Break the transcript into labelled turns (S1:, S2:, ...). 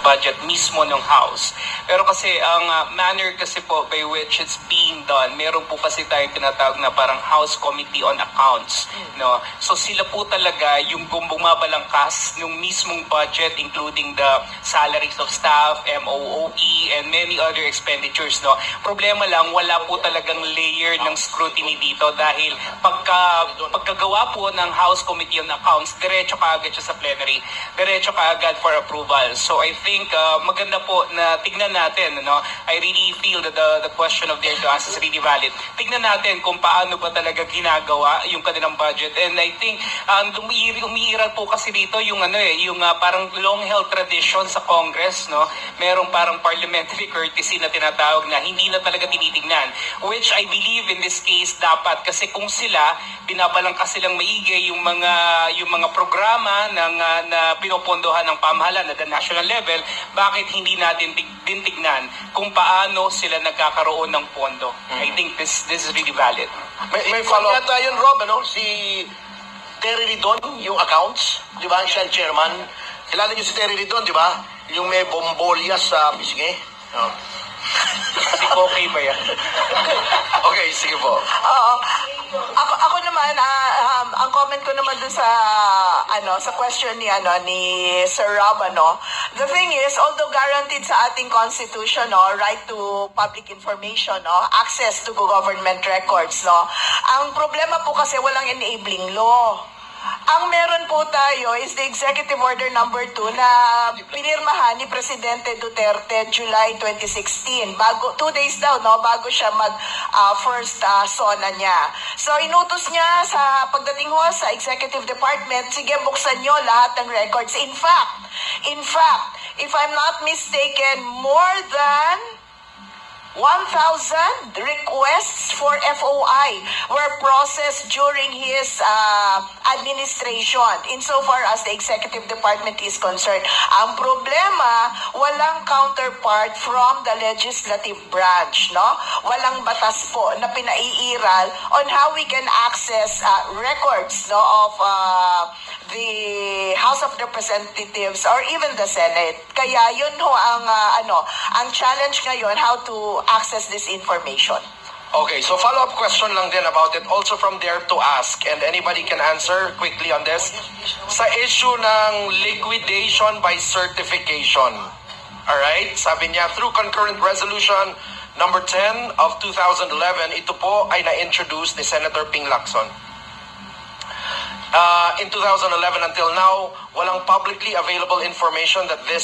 S1: budget mismo ng House. Pero kasi ang manner kasi po by which it's being done, meron po kasi tayong tinatawag na parang House Committee on Accounts. No? So sila po talaga yung bumabalangkas ng mismong budget, including the salaries of staff, MOOE, and many other expenditures. No? Problema lang, wala po talagang layer ng scrutiny dito dahil pagkagawa po ng House Committee on Accounts, diretso kaagad siya sa plenary, diretso kaagad for approval. So I think maganda po na tignan natin, no? I really feel that the question of Dare to Ask is really valid. Tignan natin kung paano ba talaga ginagawa yung kanilang budget. And I think umiiral po kasi dito yung parang long-held tradition sa Congress, no? Merong parang parliamentary courtesy na tinatawag na hindi na talaga tinitignan, which I believe in this case dapat, kasi kung sila binabalangkas silang maigi yung mga programa na pinopondohan ng pamahalaan at the national level, bakit hindi natin tignan kung paano sila nagkakaroon ng pondo? I think this is really valid.
S2: May follow-up tayo yun, Rob, si Terry Ridon, yung accounts, di ba? Siya chairman. Kilala niyo si Terry Ridon, di ba? Yung may bombolias sa pisngi. No.
S1: Si Kokay ba yan?
S2: Okay, sige po.
S3: Ako naman, ang comment ko naman dun sa question ni Sir Rob, the thing is, although guaranteed sa ating constitution, right to public information, access to government records, ang problema po kasi walang enabling law. Ang meron po tayo is the Executive Order number 2 na pinirmahan ni Presidente Duterte July 2016. 2 days daw, bago siya first SONA niya. So inutos niya sa pagdating ho sa Executive Department, sige, buksan niyo lahat ng records. In fact, if I'm not mistaken, more than 1,000 requests for FOI were processed during his administration insofar as the Executive Department is concerned. Ang problema, walang counterpart from the legislative branch, Walang batas po na pinaiiral on how we can access records, of the House of Representatives or even the Senate. Kaya yun ho ang challenge ngayon, how to access this information.
S2: Okay, so follow-up question lang din about it, also from Dare to Ask, and anybody can answer quickly on this. Sa issue ng liquidation by certification, alright, sabi niya, through concurrent resolution number 10 of 2011, ito po ay na-introduce ni Senator Ping Lacson. In 2011 until now, walang publicly available information that this